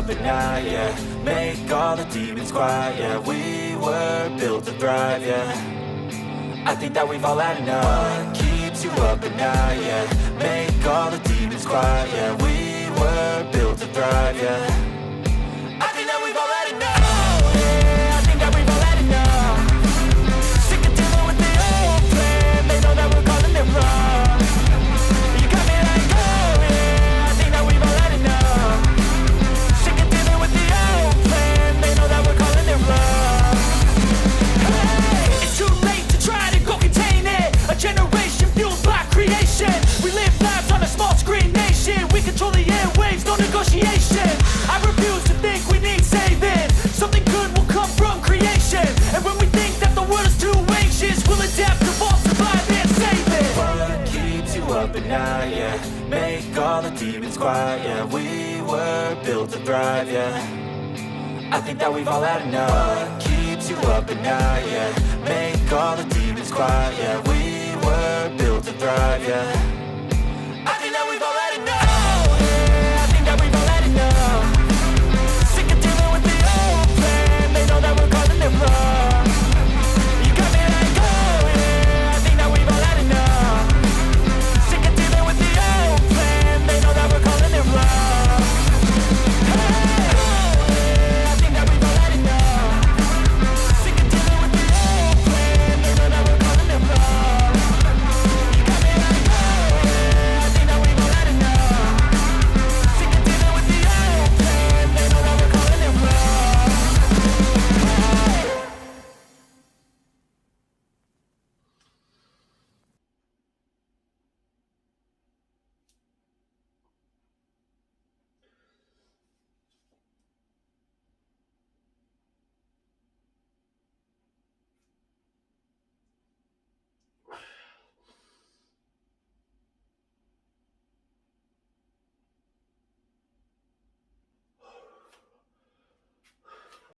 up at night, yeah. Make all the demons quiet, yeah. We were built to thrive, yeah. I think that we've all had enough. What keeps you up at night, yeah. Make all the demons quiet, yeah. We were built to thrive, yeah. I think that we've all had enough. Yeah, I think that we've all had enough. Sick of dealing with the old plan. They know that we're calling it wrong. You got me like, oh yeah, I think that we've all had enough. Sick of dealing with the old plan. They know that we're calling it wrong. Hey, it's too late to try to go contain it. A generation fueled by creation. We live lives on a small screen nation. We control the airwaves, no negotiation. I refuse to think we need saving. Something good will come from creation. And when we think that the world is too anxious, we'll adapt, evolve, survive, and save it. What keeps you up at night, yeah. Make all the demons quiet, yeah. We were built to thrive, yeah. I think that we've all had enough. What keeps you up at night, yeah. Make all the demons quiet, yeah. We were built to thrive, yeah.